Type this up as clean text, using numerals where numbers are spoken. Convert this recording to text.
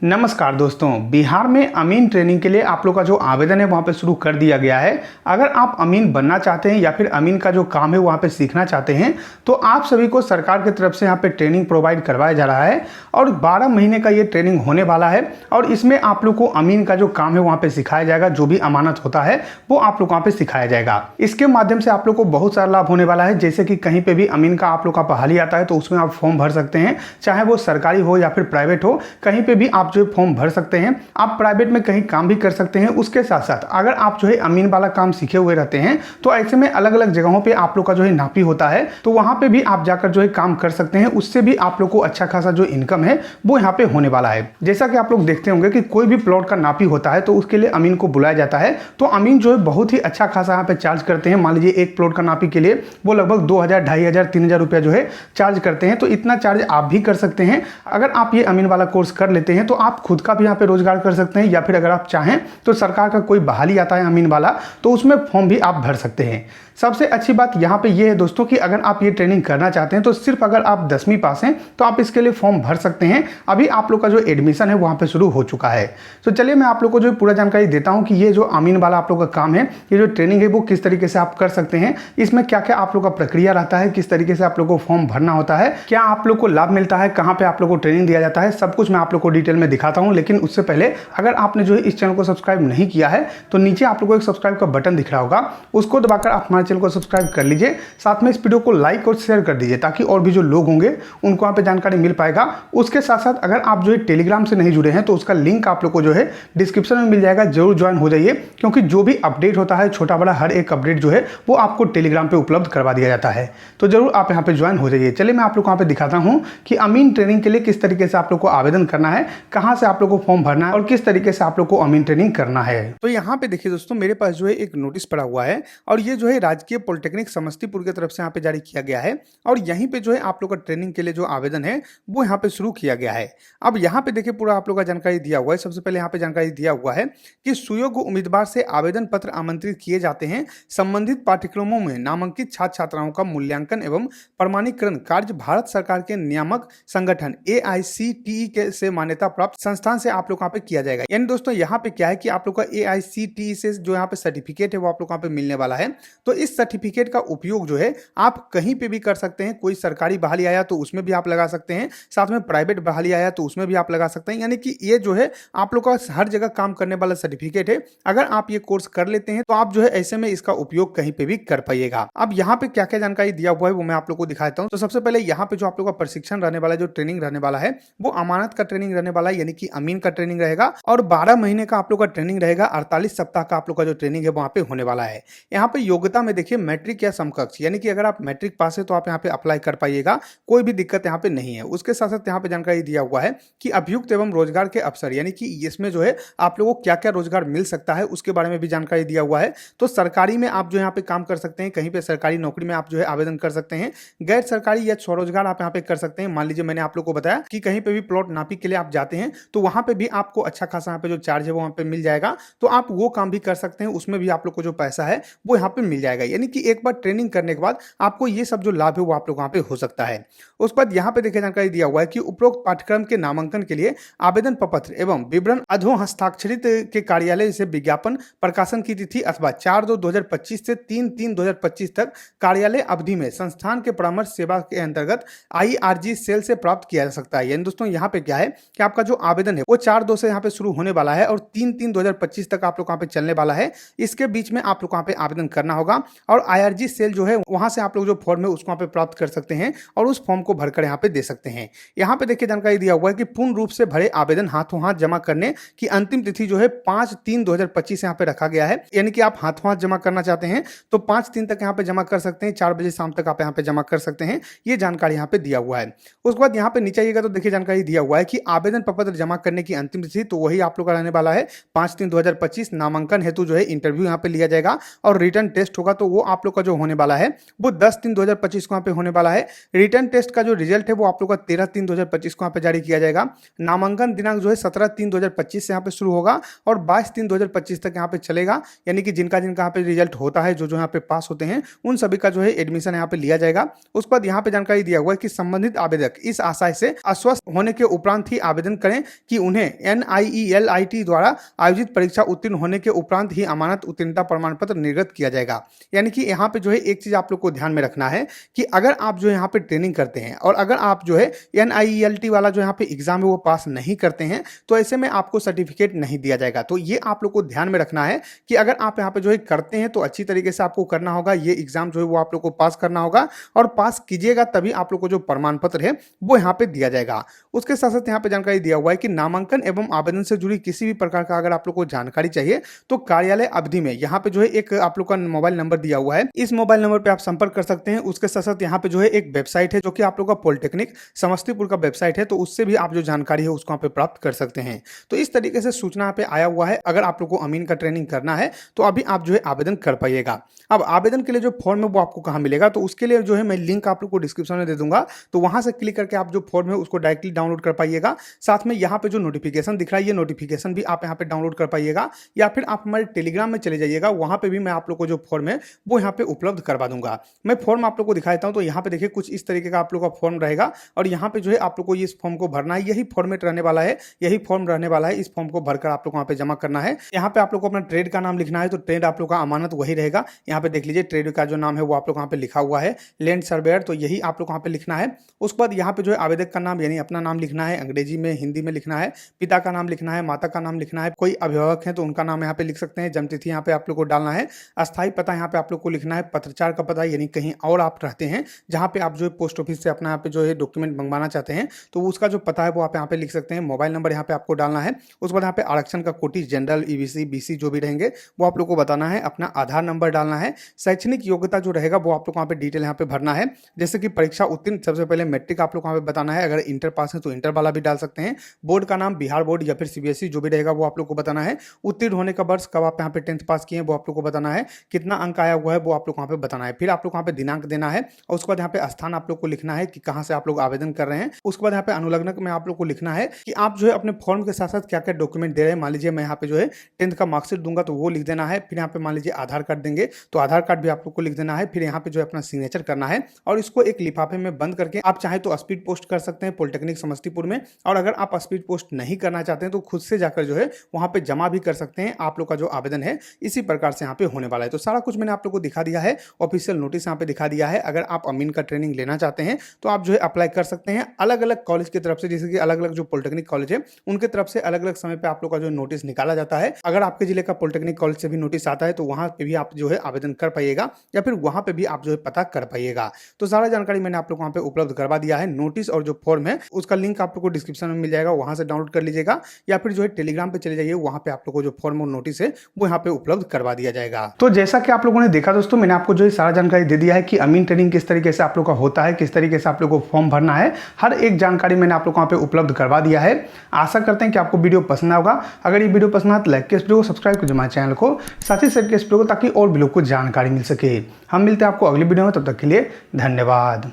नमस्कार दोस्तों, बिहार में अमीन ट्रेनिंग के लिए आप लोग का जो आवेदन है वहाँ पे शुरू कर दिया गया है। अगर आप अमीन बनना चाहते हैं या फिर अमीन का जो काम है वहाँ पे सीखना चाहते हैं तो आप सभी को सरकार की तरफ से यहाँ पे ट्रेनिंग प्रोवाइड करवाया जा रहा है और 12 महीने का ये ट्रेनिंग होने वाला है और इसमें आप लोग को अमीन का जो काम है वहाँ पे सिखाया जाएगा। जो भी अमानत होता है वो आप लोग वहाँ पे सिखाया जाएगा। इसके माध्यम से आप लोग को बहुत सारा लाभ होने वाला है, जैसे कि कहीं पे भी अमीन का आप लोग का बहाली आता है तो उसमें आप फॉर्म भर सकते हैं, चाहे वो सरकारी हो या फिर प्राइवेट हो, कहीं पे भी आप जो फॉर्म भर सकते हैं। आप प्राइवेट में कहीं काम भी कर सकते हैं। उसके साथ साथ अगर आप जो है अमीन वाला काम सीखे हुए रहते हैं तो ऐसे में अलग अलग जगहों पे आप लोग का जो है नापी होता है तो वहां पे भी आप जाकर जो है काम कर सकते हैं। उससे भी आप लोग को अच्छा खासा जो इनकम है वो यहाँ पे होने वाला है। जैसा कि आप लोग देखते होंगे कि कोई भी प्लॉट का नापी होता है तो उसके लिए अमीन को बुलाया जाता है। तो अमीन जो है बहुत ही अच्छा खासा यहाँ पे चार्ज करते हैं। मान लीजिए एक प्लॉट का नापी के लिए वो लगभग 2000, 2500, 3000 रुपया जो है चार्ज करते हैं। तो इतना चार्ज आप भी कर सकते हैं। अगर आप ये अमीन वाला कोर्स कर लेते हैं तो आप खुद का भी यहाँ पे रोजगार कर सकते हैं, या फिर अगर आप चाहें तो सरकार का कोई बहाली आता है अमीन वाला तो उसमें फॉर्म भी आप भर सकते हैं। सबसे अच्छी बात यहाँ पे ये है दोस्तों कि अगर आप ये ट्रेनिंग करना चाहते हैं तो सिर्फ अगर आप 10वीं पास हैं तो आप इसके लिए फॉर्म भर सकते हैं। अभी आप लोग का जो एडमिशन है वहाँ पे शुरू हो चुका है। तो चलिए मैं आप लोग को जो पूरा जानकारी देता हूँ कि ये जो अमीन वाला आप लोग का काम है, ये जो ट्रेनिंग है वो किस तरीके से आप कर सकते हैं, इसमें क्या क्या आप लोग का प्रक्रिया रहता है, किस तरीके से आप लोग को फॉर्म भरना होता है, क्या आप लोग को लाभ मिलता है, कहाँ पे आप लोग को ट्रेनिंग दिया जाता है, सब कुछ मैं आप लोग को डिटेल में दिखाता हूँ। लेकिन उससे पहले अगर आपने जो है इस चैनल को सब्सक्राइब नहीं किया है तो नीचे आप लोग को एक सब्सक्राइब का बटन दिख रहा होगा, उसको दबाकर आप हमारे चैनल को सब्सक्राइब कर लीजिए। साथ में इस वीडियो को लाइक और शेयर कर दीजिए ताकि और भी जो लोग होंगे उनको वहाँ पे जानकारी मिल पाएगा। उसके साथ साथ अगर आप जो है टेलीग्राम से नहीं जुड़े हैं तो उसका लिंक आप लोग को जो है डिस्क्रिप्शन में मिल जाएगा, जरूर ज्वाइन हो जाइए, क्योंकि जो भी अपडेट होता है छोटा बड़ा हर एक अपडेट जो है वो आपको टेलीग्राम पे उपलब्ध करवा दिया जाता है। तो जरूर आप यहाँ पे ज्वाइन हो जाइए। चलिए मैं आप लोग को यहाँ पे दिखाता हूँ कि अमीन ट्रेनिंग के लिए किस तरीके से आप लोग को आवेदन करना है, कहाँ से आप लोग को फॉर्म भरना है और किस तरीके से आप लोग को अमीन ट्रेनिंग करना है। तो यहाँ पे देखिए दोस्तों, मेरे पास जो है एक नोटिस पड़ा हुआ है और ये जो है राजकीय पॉलिटेक्निक समस्तीपुर की तरफ से यहाँ पे जारी किया गया है और यहीं पे जो है आप लोग का ट्रेनिंग के लिए जो आवेदन है वो यहाँ पे शुरू किया गया है। अब यहाँ पे देखिए पूरा आप लोग का जानकारी दिया हुआ है। सबसे पहले यहाँ पे जानकारी दिया हुआ है कि सुयोग्य उम्मीदवार से आवेदन पत्र आमंत्रित किए जाते हैं। संबंधित पाठ्यक्रमों में नामांकित छात्र छात्राओं का मूल्यांकन एवं प्रमाणीकरण कार्य भारत सरकार के नियामक संगठन AICTE के से मान्यता प्राप्त संस्थान से आप लोग यहाँ पे किया जाएगा। यानी दोस्तों यहाँ पे क्या है कि आप लोग का AICTE से जो यहाँ पे सर्टिफिकेट है वो आप लोग यहाँ पे मिलने वाला है। तो इस सर्टिफिकेट का उपयोग जो है आप कहीं पे भी कर सकते हैं। कोई सरकारी बहाली आया तो उसमें भी आप लगा सकते हैं, साथ में प्राइवेट बहाली आया तो उसमें भी आप लगा सकते हैं। यानी कि ये जो है आप लोग का हर जगह काम करने वाला सर्टिफिकेट है। अगर आप ये कोर्स कर लेते हैं तो आप जो है ऐसे में इसका उपयोग कहीं पे भी कर पाइएगा। अब यहाँ पे क्या क्या जानकारी दिया हुआ है वो मैं आप लोग को दिखाता हूँ। तो सबसे पहले यहाँ पे जो आप लोग का प्रशिक्षण रहने वाला, जो ट्रेनिंग रहने वाला है वो अमानत का ट्रेनिंग रहने वाला है, यानी कि अमीन का ट्रेनिंग रहेगा और 12 महीने का आप लोग का ट्रेनिंग रहेगा। 48 सप्ताह का आप लोग का जो ट्रेनिंग है वहाँ पे होने वाला है। यहाँ पे योग्यता में देखिए मैट्रिक या समकक्ष, यानी कि अगर आप मैट्रिक पास है तो आप यहाँ पे अप्लाई कर पाइएगा, कोई भी दिक्कत यहाँ पे नहीं है। उसके साथ साथ यहाँ पे जानकारी दिया हुआ है कि अभियुक्त एवं रोजगार के अवसर, यानी कि इसमें जो है आप लोगों को क्या क्या रोजगार मिल सकता है उसके बारे में भी जानकारी दिया हुआ है। तो सरकारी में आप जो यहाँ पे काम कर सकते हैं, कहीं पे सरकारी नौकरी में आप जो है आवेदन कर सकते हैं। गैर सरकारी या स्वरोजगार आप यहाँ पे कर सकते हैं। मान लीजिए मैंने आप लोग को बताया कि कहीं पे भी प्लॉट नापी के लिए आप जाते हैं तो वहां पे भी आपको अच्छा खासा यहाँ पे जो चार्ज है वो वहां पे मिल जाएगा। तो आप वो काम भी कर सकते हैं, उसमें भी आप लोग को जो पैसा है वो यहाँ पे मिल जाएगा। यानी कि एक बार ट्रेनिंग करने के बाद आपको ये सब जो लाभ है वो आप लोग वहां पे हो सकता है। उसके बाद यहाँ पे देखिए जानकारी दिया हुआ है कि उपरोक्त पाठ्यक्रम के नामांकन के लिए आवेदन प्रपत्र एवं विवरण अधो हस्ताक्षरित के कार्यालय से विज्ञापन प्रकाशन की तिथि अथवा 4/2/2025 से 3/3/2025 तक कार्यालय अवधि में संस्थान के परामर्श सेवा के अंतर्गत IRG सेल से प्राप्त किया जा सकता है। यानी दोस्तों यहाँ पे क्या है कि आपका जो आवेदन है वो 4/2 से यहाँ पे शुरू होने वाला है और 3/3/2025 तक आप लोग यहाँ पे चलने वाला है। इसके बीच में आप लोग यहाँ पे आवेदन करना होगा और IRG सेल जो है वहां से आप लोग जो फॉर्म है उसको यहाँ पे प्राप्त कर सकते हैं और उस फॉर्म को भरकर यहाँ पे दे सकते हैं। यहाँ पे देखिए जानकारी दिया हुआ है कि पूर्ण रूप से भरे आवेदन हाथों हाथ जमा करने की अंतिम तिथि जो है 5/3/2025 यहाँ पे रखा गया है। यानी कि आप हाथों हाथ जमा करना चाहते हैं तो 5/3 तक यहाँ पे जमा कर सकते हैं, 4 बजे शाम तक आप यहाँ पे जमा कर सकते हैं। ये जानकारी यहाँ पे दिया हुआ है। उसके बाद यहाँ पे नीचे आइएगा तो देखिए जानकारी दिया हुआ है कि आवेदन प्रपत्र जमा करने की अंतिम तिथि तो वही आप लोग का रहने वाला है 5/3/2025। नामांकन हेतु जो है इंटरव्यू यहाँ पे लिया जाएगा और रिटर्न टेस्ट होगा तो वो आप लोग का जो होने वाला है वो 10/3/2025 को यहाँ पे होने वाला है। रिटर्न टेस्ट का जो रिजल्ट है वो आप लोग का 13/3/2025 को यहाँ पे जारी किया जाएगा। नामांकन दिनांक जो है 17/3/2025 से यहाँ पे शुरू होगा और 22/3/2025 तक यहाँ पे चलेगा। यानी कि जिनका जिनका यहाँ पे रिजल्ट होता है, जो जो यहाँ पे पास होते हैं, उन सभी का जो है एडमिशन यहाँ पे लिया जाएगा। उसके बाद यहाँ पे जानकारी दिया हुआ है कि संबंधित आवेदक इस आशय से आश्वस्त होने के उपरांत ही आवेदन करें कि उन्हें NIELIT द्वारा आयोजित परीक्षा उत्तीर्ण होने के उपरांत ही अमानत उत्तीर्णता प्रमाण पत्र निर्गत किया जाएगा। यानी कि यहाँ पे जो है एक चीज आप लोग को ध्यान में रखना है कि अगर आप जो यहाँ पे ट्रेनिंग करते हैं और अगर आप जो है NIELT वाला जो यहाँ पे एग्जाम है वो पास नहीं करते हैं तो ऐसे में आपको सर्टिफिकेट नहीं दिया जाएगा। तो ये आप लोग को ध्यान में रखना है कि अगर आप यहाँ पे जो है करते हैं तो अच्छी तरीके से आपको करना होगा, ये एग्जाम जो है वो आप लोग को पास करना होगा और पास कीजिएगा तभी आप लोग को जो प्रमाण पत्र है वो यहाँ पे दिया जाएगा। उसके साथ साथ यहाँ पे जानकारी दिया हुआ है कि नामांकन एवं आवेदन से जुड़ी किसी भी प्रकार का अगर आप लोग को जानकारी चाहिए तो कार्यालय अवधि में यहाँ पे जो है एक आप लोग का मोबाइल नंबर दिया हुआ है, इस मोबाइल नंबर पे आप संपर्क कर सकते हैं। उसके साथ साथ यहाँ पे जो है एक वेबसाइट है जो कि आप लोग का पॉलिटेक्निक समस्तीपुर का वेबसाइट है, तो उससे भी आप जो जानकारी है उसको यहाँ पे प्राप्त कर सकते हैं। तो इस तरीके से सूचना यहाँ पे आया हुआ है। अगर आप लोग को अमीन का ट्रेनिंग करना है तो अभी आप जो है आवेदन कर पाइएगा। अब आवेदन के लिए जो फॉर्म है वो आपको कहाँ मिलेगा, तो उसके लिए जो है मैं लिंक आप लोग को डिस्क्रिप्शन में दे दूंगा, तो वहां से क्लिक करके आप जो फॉर्म है उसको डायरेक्टली डाउनलोड कर पाइएगा। साथ में यहाँ पे जो नोटिफिकेशन दिख रहा है ये नोटिफिकेशन भी आप यहाँ पे डाउनलोड कर पाइएगा, या फिर आप हमारे टेलीग्राम में चले जाइएगा, वहां पे भी मैं आप लोग को जो फॉर्म है वो यहाँ पे उपलब्ध करवा दूंगा। मैं फॉर्म आप लोग को दिखा देता हूँ। तो यहाँ पे देखिए कुछ इस तरीके का आप लोग का फॉर्म रहेगा और यहाँ पे जो है आप लोग को इस फॉर्म को भरना है। यही फॉर्मेट रहने वाला है, यही फॉर्म रहने वाला है। इस फॉर्म को भरकर आप लोग वहाँ पे जमा करना है। यहाँ पे आप लोग को अपना ट्रेड का नाम लिखना है, तो ट्रेड आप लोग का अमानत वही रहेगा। यहाँ पे देख लीजिए ट्रेड का जो नाम है वो आप लोग वहाँ पे लिखा हुआ है लैंड सर्वेयर, तो यही आप लोग वहाँ पे लिखना है। उसके बाद यहाँ पे जो है आवेदक का नाम यानी अपना नाम लिखना है, अंग्रेजी में हिंदी में लिखना है, पिता का नाम लिखना है, माता का नाम लिखना है, कोई अभिभावक है तो उनका नाम यहाँ पे लिख सकते हैं, जन्मतिथि यहाँ पे आप लोग को डालना है, अस्थायी पता यहाँ पे आप लोग को लिखना है, पत्राचार का पता यानी कहीं और आप रहते हैं जहाँ पे आप जो है पोस्ट ऑफिस से अपना यहाँ पे जो है डॉक्यूमेंट मंगवाना चाहते हैं तो उसका जो पता है वो आप यहाँ पे लिख सकते हैं। मोबाइल नंबर यहाँ पे आपको डालना है। उसके बाद यहाँ पे आरक्षण का कोटि जनरल EBC BC जो भी रहेंगे वो आप लोग को बताना है। अपना आधार नंबर डालना है। शैक्षणिक योग्यता जो रहेगा वो आप लोग वहाँ पे डिटेल यहाँ पे भरना है, जैसे कि परीक्षा उत्तीर्ण सबसे पहले मैट्रिक आप लोग वहाँ पे बताना है। अगर इंटर पास है तो इंटर वाला भी डाल सकते हैं। बोर्ड का नाम बिहार बोर्ड या फिर CBSE जो भी रहेगा वो आप लोग को बताना है। उत्तीर्ण होने का वर्ष कब आप यहाँ पे 10th पास किए वो आप लोग को बताना है। कितना अंक आया हुआ है वो आप लोग वहाँ पे बताना है। फिर आप लोग वहाँ पे दिनांक देना है और उसके बाद यहाँ पे स्थान आप लोग को लिखना है कि कहाँ से आप लोग आवेदन कर रहे हैं। उसके बाद यहाँ पे अनुलग्नक में आप लोग को लिखना है कि आप जो है अपने फॉर्म के साथ साथ क्या क्या डॉक्यूमेंट दे रहे हैं। मान लीजिए मैं यहाँ पे जो है 10th का मार्कशीट दूंगा तो वो लिख देना है। फिर यहाँ पे मान लीजिए आधार कार्ड देंगे तो आधार कार्ड भी आप लोग को लिख देना है। फिर यहाँ पे जो है अपना सिग्नेचर करना है और इसको एक लिफाफे में बंद करके आप चाहे तो स्पीड पोस्ट कर सकते हैं पॉलिटेक्निक समस्तीपुर में, और अगर आप स्पीड पोस्ट नहीं करना चाहते हैं तो खुद से जाकर जो है वहां पे जमा भी कर सकते हैं। आप लोग का जो आवेदन है इसी प्रकार से यहाँ पे होने वाला है। तो सारा कुछ मैंने आप लोग को दिखा दिया है, ऑफिशियल नोटिस यहाँ पे दिखा दिया है। अगर आप अमीन का ट्रेनिंग लेना चाहते हैं तो आप जो है अप्लाई कर सकते हैं अलग अलग कॉलेज की तरफ से, जैसे कि अलग अलग जो पॉलिटेक्निक कॉलेज है उनके तरफ से अलग अलग समय पे आप लोग का जो नोटिस निकाला जाता है। अगर आपके जिले का पॉलिटेक्निक कॉलेज से भी नोटिस आता है तो वहां पे भी आप जो है आवेदन कर पाइएगा या फिर वहां पे भी आप जो है पता कर पाइएगा। तो सारा जानकारी मैंने आप लोग वहां पे उपलब्ध करवा दिया है। नोटिस और जो फॉर्म है उसका लिंक आप लोग को डिस्क्रिप्शन में मिल जाएगा, वहां से डाउनलोड कर लीजिएगा या फिर जो है टेलीग्राम पे चले जाइए, वहां पे आप लोग को जो फॉर्म और नोटिस है वो यहाँ पे उपलब्ध करवा दिया जाएगा। तो जैसा कि आप लोगों ने देखा दोस्तों, मैंने आपको जो है सारा जानकारी दे दिया है कि अमीन ट्रेनिंग किस तरीके से आप लोग का होता है, किस तरीके से आप लोग को फॉर्म भरना है, हर एक जानकारी मैंने आप लोग को वहाँ पे उपलब्ध करवा दिया है। आशा करते हैं कि आपको वीडियो पसंद आएगा। अगर ये वीडियो पसंद आए तो लाइक के इस वीडियो को, सब्सक्राइब कीजिए हमारे चैनल को, साथ ही शेयर के इस वीडियो को ताकि और भी लोग को जानकारी मिल सके। हम मिलते हैं आपको अगली वीडियो में, तब तक के लिए धन्यवाद।